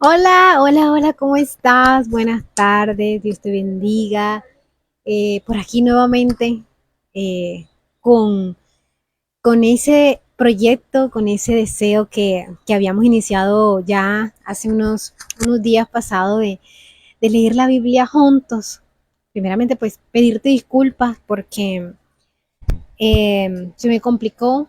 Hola, hola, hola, ¿cómo estás? Buenas tardes, Dios te bendiga. Por aquí nuevamente eh, con, con ese proyecto, con ese deseo que habíamos iniciado ya hace unos días pasados de leer la Biblia juntos. Primeramente, pues pedirte disculpas porque se me complicó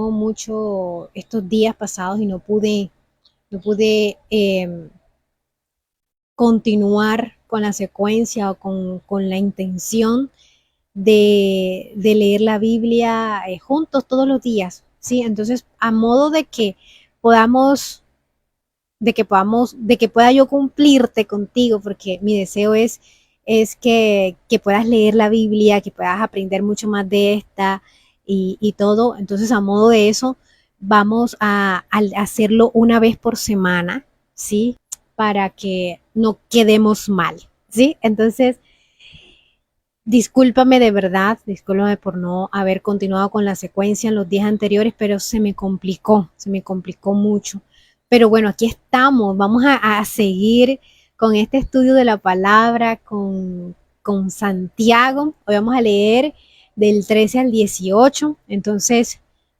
mucho estos días pasados y no pude continuar con la secuencia o con la intención de leer la Biblia juntos todos los días, ¿sí? Entonces, a modo podamos, de que pueda yo cumplirte contigo, porque mi deseo es que puedas leer la Biblia, que puedas aprender mucho más de esta y todo. Entonces, a modo de eso, vamos a hacerlo una vez por semana, ¿sí? Para que no quedemos mal, ¿sí? Entonces, discúlpame de verdad, discúlpame por no haber continuado con la secuencia en los días anteriores, pero se me complicó mucho. Pero bueno, aquí estamos, vamos a seguir con este estudio de la palabra, con Santiago. Hoy vamos a leer del 13 al 18. Entonces,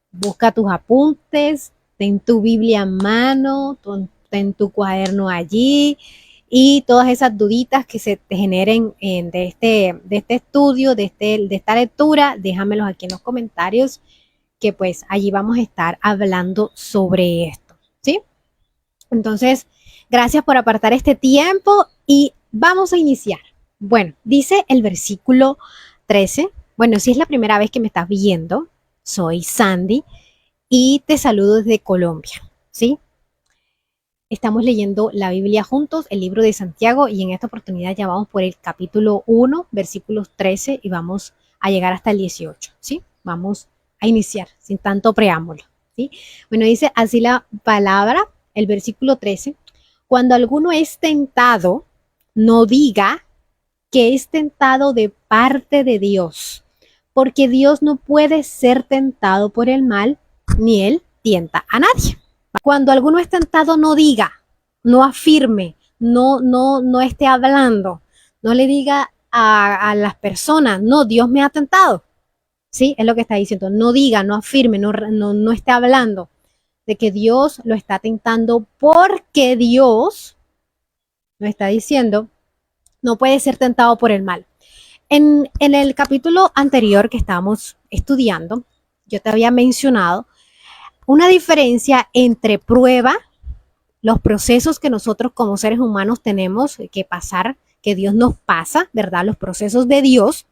busca tus apuntes, ten tu Biblia en mano, ten tu cuaderno allí y todas esas duditas que se te generen de este estudio, de esta lectura, déjamelos aquí en los comentarios, que pues allí vamos a estar hablando sobre esto, ¿sí? Entonces, gracias por apartar este tiempo y vamos a iniciar. Bueno, dice el versículo 13. Bueno, si es la primera vez que me estás viendo, soy Sandy y te saludo desde Colombia, ¿sí? Estamos leyendo la Biblia juntos, el libro de Santiago, y en esta oportunidad ya vamos por el capítulo 1, versículos 13, y vamos a llegar hasta el 18, ¿sí? Vamos a iniciar sin tanto preámbulo, ¿sí? Bueno, dice así la palabra, el versículo 13: cuando alguno es tentado, no diga que es tentado de parte de Dios, porque Dios no puede ser tentado por el mal, ni él tienta a nadie. Cuando alguno es tentado, no diga, no afirme, no esté hablando, no le diga a las personas, no, Dios me ha tentado. ¿Sí? Es lo que está diciendo. No diga, no afirme, no esté hablando de que Dios lo está tentando, porque Dios lo está diciendo, no puede ser tentado por el mal. En el capítulo anterior que estábamos estudiando, yo te había mencionado una diferencia entre prueba, los procesos que nosotros como seres humanos tenemos que pasar, que Dios nos pasa, ¿verdad? Los procesos de Dios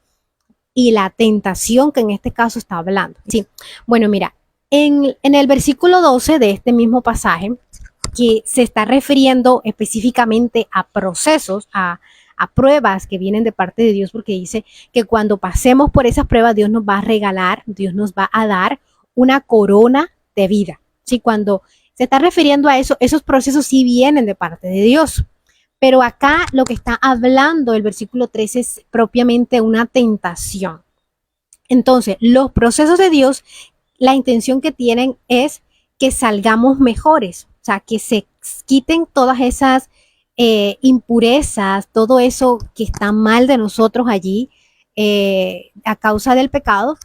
y la tentación que en este caso está hablando. Sí, bueno, mira, en el versículo 12 de este mismo pasaje, que se está refiriendo específicamente a procesos, a pruebas que vienen de parte de Dios, porque dice que cuando pasemos por esas pruebas, Dios nos va a regalar, Dios nos va a dar una corona de vida. ¿Sí? Cuando se está refiriendo a eso, esos procesos sí vienen de parte de Dios. Pero acá lo que está hablando el versículo 13 es propiamente una tentación. Entonces, los procesos de Dios, la intención que tienen es que salgamos mejores, o sea, que se quiten todas esas impurezas, todo eso que está mal de nosotros allí a causa del pecado,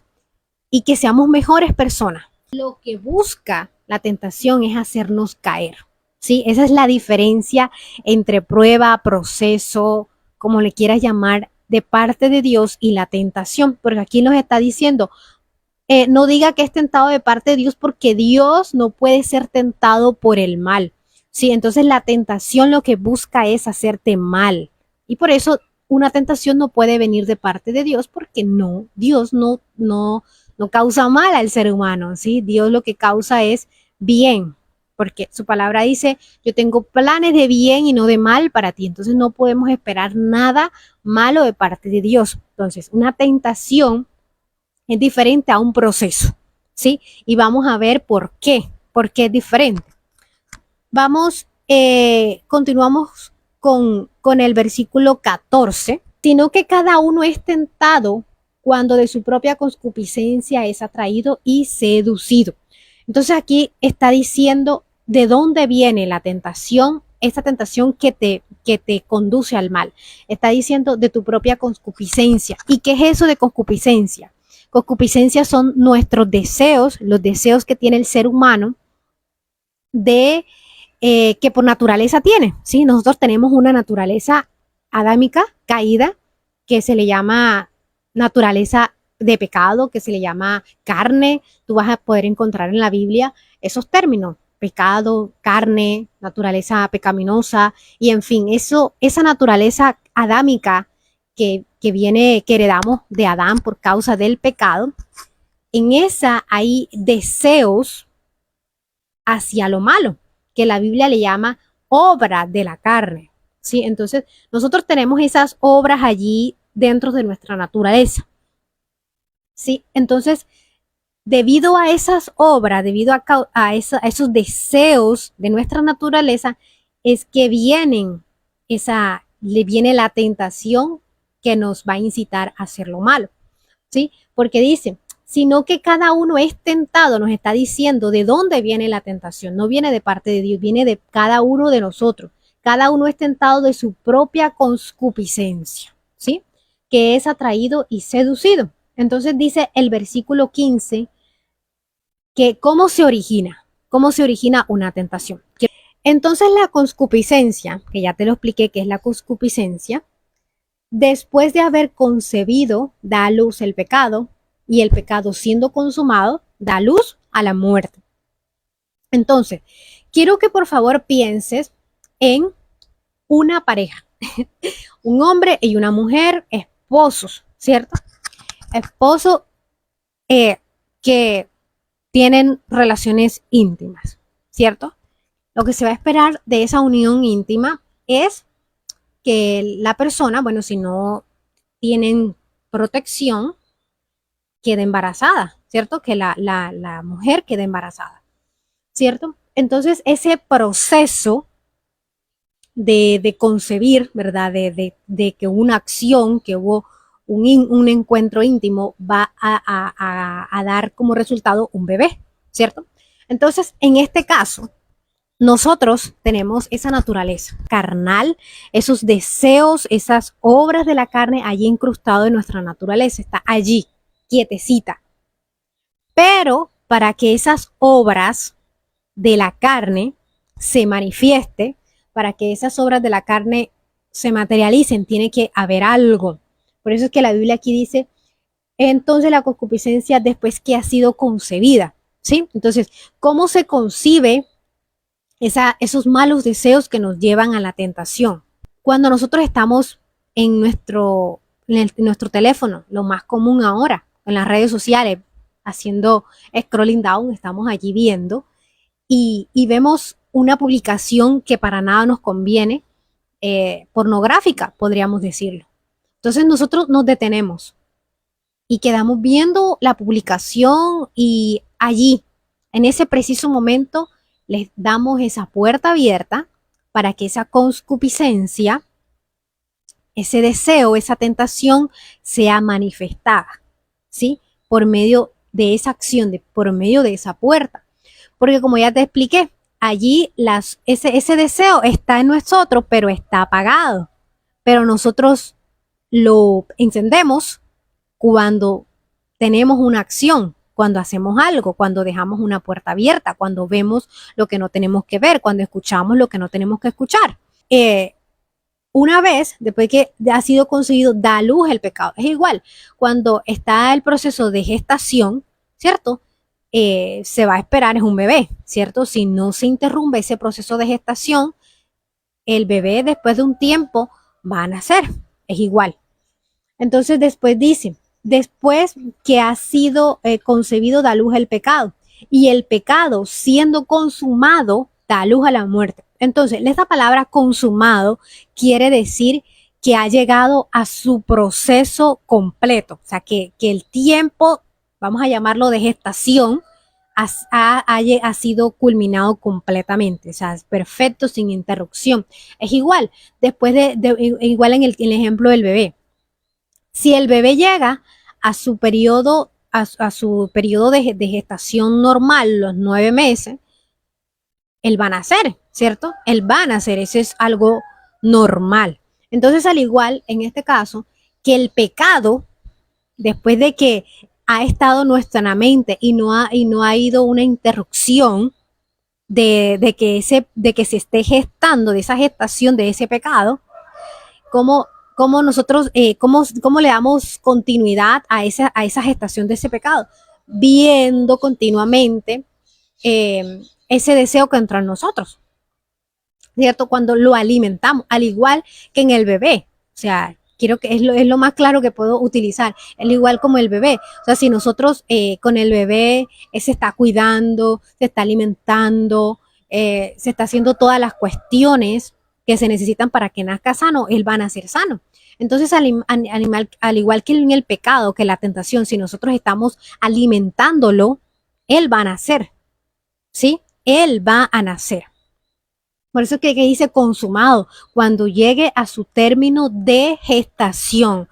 y que seamos mejores personas. Lo que busca la tentación es hacernos caer, ¿sí? Esa es la diferencia entre prueba, proceso, como le quieras llamar, de parte de Dios y la tentación, porque aquí nos está diciendo, no diga que es tentado de parte de Dios, porque Dios no puede ser tentado por el mal. Sí, entonces la tentación lo que busca es hacerte mal. Y por eso una tentación no puede venir de parte de Dios, porque no, Dios no causa mal al ser humano, ¿sí? Dios lo que causa es bien, porque su palabra dice, yo tengo planes de bien y no de mal para ti. Entonces no podemos esperar nada malo de parte de Dios. Entonces, una tentación es diferente a un proceso, ¿sí? Y vamos a ver por qué es diferente. Continuamos con el versículo 14, sino que cada uno es tentado cuando de su propia concupiscencia es atraído y seducido. Entonces aquí está diciendo de dónde viene la tentación, esa tentación que te conduce al mal. Está diciendo de tu propia concupiscencia. ¿Y qué es eso de concupiscencia? Concupiscencia son nuestros deseos, los deseos que tiene el ser humano de que por naturaleza tiene. ¿Sí? Nosotros tenemos una naturaleza adámica caída que se le llama naturaleza de pecado, que se le llama carne. Tú vas a poder encontrar en la Biblia esos términos: pecado, carne, naturaleza pecaminosa, y en fin, esa naturaleza adámica que heredamos de Adán por causa del pecado. En esa hay deseos hacia lo malo, que la Biblia le llama obra de la carne. ¿Sí? Entonces, nosotros tenemos esas obras allí dentro de nuestra naturaleza. ¿Sí? Entonces, debido a esas obras, debido a esos deseos de nuestra naturaleza, es que le viene la tentación que nos va a incitar a hacer lo malo. ¿Sí? Porque dice, sino que cada uno es tentado, nos está diciendo de dónde viene la tentación. No viene de parte de Dios, viene de cada uno de nosotros. Cada uno es tentado de su propia concupiscencia, ¿sí? Que es atraído y seducido. Entonces dice el versículo 15 que cómo se origina una tentación. Entonces la concupiscencia, que ya te lo expliqué que es la concupiscencia, después de haber concebido, da a luz el pecado, y el pecado siendo consumado, da luz a la muerte. Entonces, quiero que por favor pienses en una pareja, un hombre y una mujer, esposos, ¿cierto? Esposos que tienen relaciones íntimas, ¿cierto? Lo que se va a esperar de esa unión íntima es que la persona, bueno, si no tienen protección, quede embarazada, ¿cierto? Que la mujer quede embarazada, ¿cierto? Entonces, ese proceso de concebir, ¿verdad? De que una acción, que hubo un encuentro íntimo, va a dar como resultado un bebé, ¿cierto? Entonces, en este caso, nosotros tenemos esa naturaleza carnal, esos deseos, esas obras de la carne allí incrustado en nuestra naturaleza, está allí, quietecita. Pero para que esas obras de la carne se manifieste, para que esas obras de la carne se materialicen, tiene que haber algo. Por eso es que la Biblia aquí dice, entonces la concupiscencia después que ha sido concebida, ¿sí? Entonces, ¿cómo se concibe esos malos deseos que nos llevan a la tentación? Cuando nosotros estamos en nuestro teléfono, lo más común ahora, en las redes sociales, haciendo scrolling down, estamos allí viendo y vemos una publicación que para nada nos conviene, pornográfica, podríamos decirlo. Entonces nosotros nos detenemos y quedamos viendo la publicación y allí, en ese preciso momento, les damos esa puerta abierta para que esa concupiscencia, ese deseo, esa tentación sea manifestada, ¿sí? Por medio de esa acción, por medio de esa puerta. Porque como ya te expliqué, allí ese deseo está en nosotros, pero está apagado. Pero nosotros lo encendemos cuando tenemos una acción, cuando hacemos algo, cuando dejamos una puerta abierta, cuando vemos lo que no tenemos que ver, cuando escuchamos lo que no tenemos que escuchar. Una vez, después que ha sido concebido, da a luz el pecado. Es igual, cuando está el proceso de gestación, ¿cierto? Se va a esperar, es un bebé, ¿cierto? Si no se interrumpe ese proceso de gestación, el bebé después de un tiempo va a nacer, es igual. Entonces después dice, después que ha sido concebido da luz el pecado, y el pecado siendo consumado da luz a la muerte. Entonces, esta palabra consumado quiere decir que ha llegado a su proceso completo, o sea, que el tiempo, vamos a llamarlo de gestación, ha sido culminado completamente, o sea, es perfecto, sin interrupción. Es igual, después igual en el ejemplo del bebé. Si el bebé llega a su periodo, a su periodo de gestación normal, los 9 meses, él va a nacer, ¿cierto? Él va a nacer, eso es algo normal. Entonces, al igual en este caso, que el pecado, después de que ha estado nuestra mente y no ha ido una interrupción de que se esté gestando, de esa gestación de ese pecado, cómo, cómo nosotros, cómo le damos continuidad a esa gestación de ese pecado, viendo continuamente ese deseo que entra en nosotros, ¿cierto? Cuando lo alimentamos, al igual que en el bebé, o sea, quiero que es lo más claro que puedo utilizar, al igual como el bebé, o sea, si nosotros con el bebé se está cuidando, se está alimentando, se está haciendo todas las cuestiones que se necesitan para que nazca sano, él va a nacer sano. Entonces, al igual que en el pecado, que la tentación, si nosotros estamos alimentándolo, él va a nacer, ¿sí? Él va a nacer. Por eso es que dice consumado, cuando llegue a su término de gestación.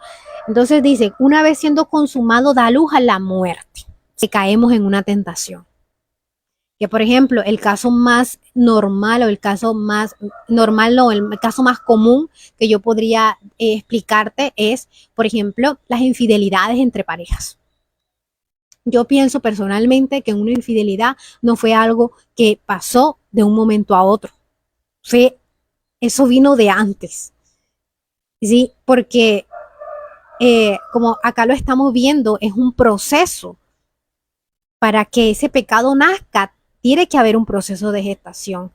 Entonces dice, una vez siendo consumado, da luz a la muerte. Si caemos en una tentación. Que por ejemplo, el caso más normal o el caso más normal, no, el caso más común que yo podría explicarte es, por ejemplo, las infidelidades entre parejas. Yo pienso personalmente que una infidelidad no fue algo que pasó de un momento a otro. Fue, eso vino de antes, ¿sí? Porque como acá lo estamos viendo, es un proceso. Para que ese pecado nazca, tiene que haber un proceso de gestación.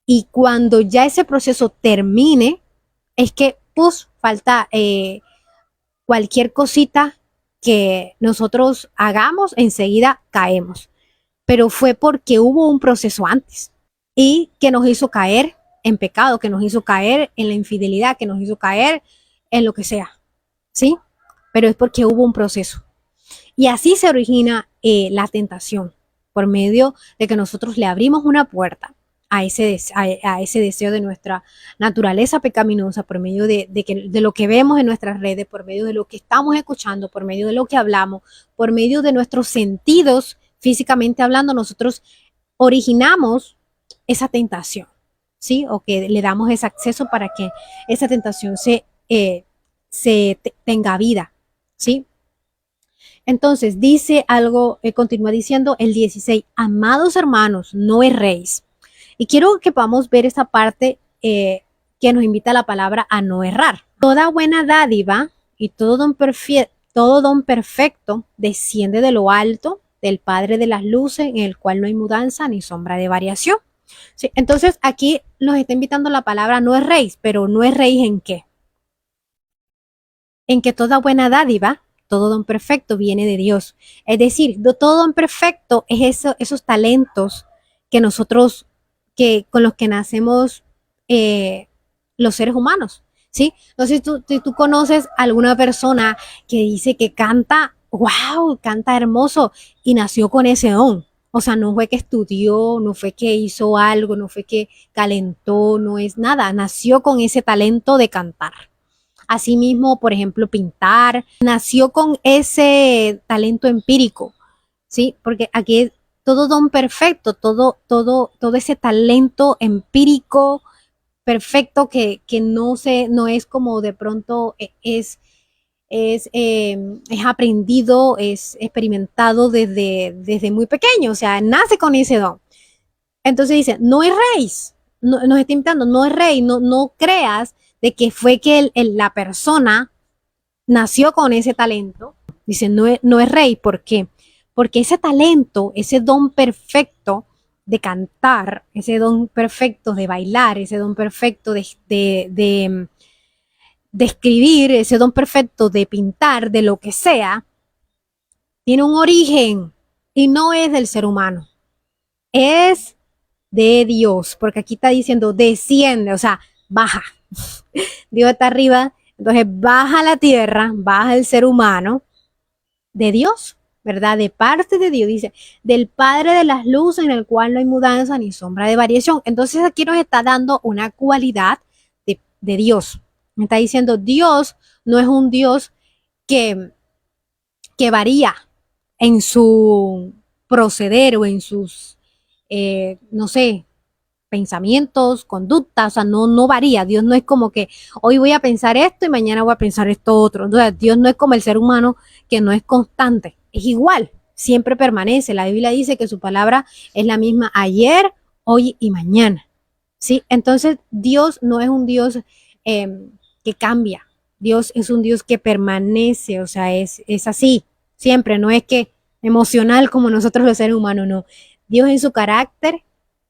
Y cuando ya ese proceso termine, es que pues falta cualquier cosita que nosotros hagamos, enseguida caemos. Pero fue porque hubo un proceso antes y que nos hizo caer en pecado, que nos hizo caer en la infidelidad, que nos hizo caer en lo que sea, ¿sí? Pero es porque hubo un proceso. Y así se origina la tentación, por medio de que nosotros le abrimos una puerta a ese deseo de nuestra naturaleza pecaminosa, por medio de lo que vemos en nuestras redes, por medio de lo que estamos escuchando, por medio de lo que hablamos, por medio de nuestros sentidos, físicamente hablando, nosotros originamos esa tentación, ¿sí? O que le damos ese acceso para que esa tentación tenga vida, ¿sí? Entonces dice algo, continúa diciendo el 16, amados hermanos, no erréis. Y quiero que podamos ver esta parte que nos invita la palabra a no errar. Toda buena dádiva y todo don perfecto desciende de lo alto, del Padre de las luces, en el cual no hay mudanza ni sombra de variación. ¿Sí? Entonces aquí nos está invitando la palabra no erréis, pero no erréis en qué. En que toda buena dádiva, todo don perfecto viene de Dios. Es decir, todo don perfecto es esos talentos que nosotros, con los que nacemos los seres humanos, ¿sí? No sé si tú conoces alguna persona que dice que canta, wow, canta hermoso y nació con ese don. O sea, no fue que estudió, no fue que hizo algo, no fue que calentó, no es nada, nació con ese talento de cantar. Asimismo, por ejemplo, pintar, nació con ese talento empírico, ¿sí? Porque aquí es todo don perfecto, todo ese talento empírico perfecto que no es como de pronto es aprendido, es experimentado desde muy pequeño, o sea, nace con ese don. Entonces dice, no erréis, nos está invitando, no erréis, no creas de que fue que la persona nació con ese talento. Dice, no es rey, ¿por qué? Porque ese talento, ese don perfecto de cantar, ese don perfecto de bailar, ese don perfecto de escribir, ese don perfecto de pintar, de lo que sea, tiene un origen y no es del ser humano, es de Dios, porque aquí está diciendo desciende, o sea, baja. Dios está arriba, entonces baja la tierra, baja el ser humano de Dios, ¿verdad? De parte de Dios, dice, del Padre de las luces en el cual no hay mudanza ni sombra de variación. Entonces aquí nos está dando una cualidad de Dios. Me está diciendo, Dios no es un Dios que, que varía en su proceder o no sé, pensamientos, conductas, o sea, no varía. Dios no es como que hoy voy a pensar esto y mañana voy a pensar esto otro. Entonces, Dios no es como el ser humano que no es constante, es igual, siempre permanece. La Biblia dice que su palabra es la misma ayer, hoy y mañana. ¿Sí? Entonces, Dios no es un Dios que cambia. Dios es un Dios que permanece, o sea, es así, siempre, no es que emocional como nosotros los seres humanos, no. Dios en su carácter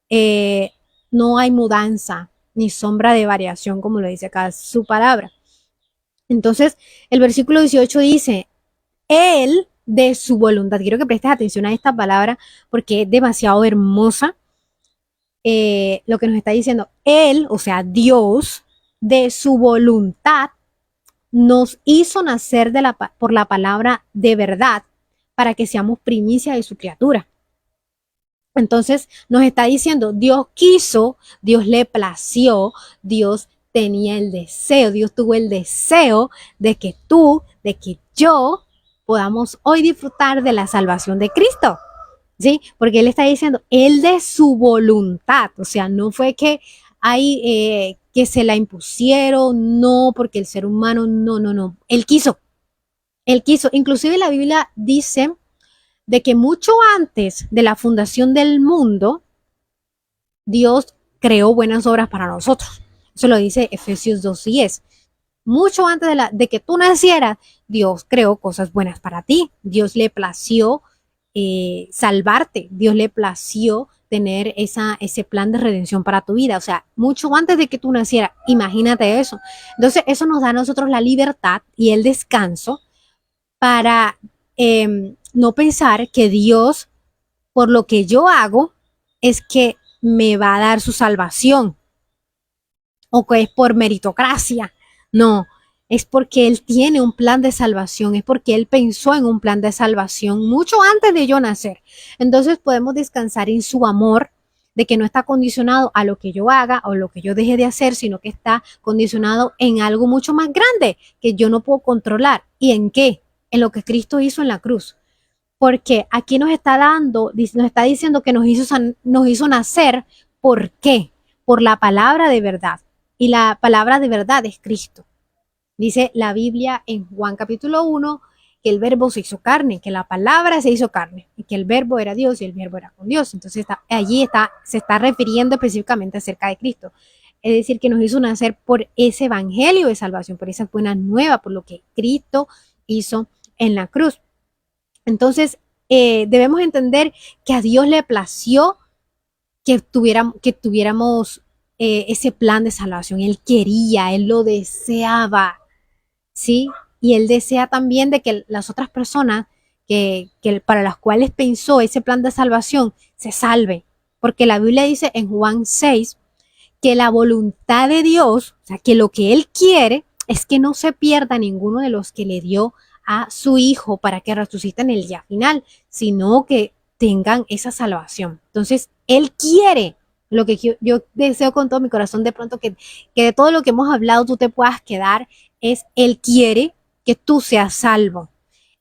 eh, no hay mudanza ni sombra de variación, como lo dice acá su palabra. Entonces, el versículo 18 dice, Él de su voluntad, quiero que prestes atención a esta palabra porque es demasiado hermosa. Lo que nos está diciendo, Él, o sea, Dios, de su voluntad, nos hizo nacer por la palabra de verdad para que seamos primicia de su criatura. Entonces nos está diciendo, Dios quiso, Dios le plació, Dios tenía el deseo, Dios tuvo el deseo de que tú, de que yo podamos hoy disfrutar de la salvación de Cristo. ¿Sí? Porque Él está diciendo, Él de su voluntad, o sea, no fue que hay que se la impusieron, no, porque el ser humano, no, Él quiso, inclusive la Biblia dice de que mucho antes de la fundación del mundo, Dios creó buenas obras para nosotros. Eso lo dice Efesios 2:10. Mucho antes de que tú nacieras, Dios creó cosas buenas para ti. Dios le plació salvarte. Dios le plació tener ese plan de redención para tu vida. O sea, mucho antes de que tú nacieras, imagínate eso. Entonces, eso nos da a nosotros la libertad y el descanso para no pensar que Dios, por lo que yo hago, es que me va a dar su salvación o que es por meritocracia. No, es porque Él tiene un plan de salvación, es porque Él pensó en un plan de salvación mucho antes de yo nacer. Entonces podemos descansar en su amor, de que no está condicionado a lo que yo haga o lo que yo deje de hacer, sino que está condicionado en algo mucho más grande que yo no puedo controlar. ¿Y en qué? En lo que Cristo hizo en la cruz. Porque aquí nos está dando, nos está diciendo que nos hizo nacer. ¿Por qué? Por la palabra de verdad. Y la palabra de verdad es Cristo. Dice la Biblia en Juan capítulo 1 que el verbo se hizo carne, que la palabra se hizo carne y que el verbo era Dios y el verbo era con Dios. Entonces se está refiriendo específicamente acerca de Cristo. Es decir, que nos hizo nacer por ese evangelio de salvación, por esa buena nueva, por lo que Cristo hizo en la cruz. Entonces, debemos entender que a Dios le plació que tuviéramos ese plan de salvación. Él quería, Él lo deseaba, ¿sí? Y Él desea también de que las otras personas que para las cuales pensó ese plan de salvación se salve. Porque la Biblia dice en Juan 6 que la voluntad de Dios, o sea, que lo que Él quiere es que no se pierda ninguno de los que le dio a su Hijo para que resuciten el día final, sino que tengan esa salvación. Entonces, Él quiere lo que yo deseo con todo mi corazón de pronto que de todo lo que hemos hablado tú te puedas quedar, es Él quiere que tú seas salvo.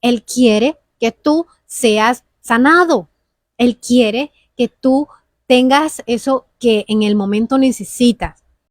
Él quiere que tú seas sanado. Él quiere que tú tengas eso que en el momento necesitas.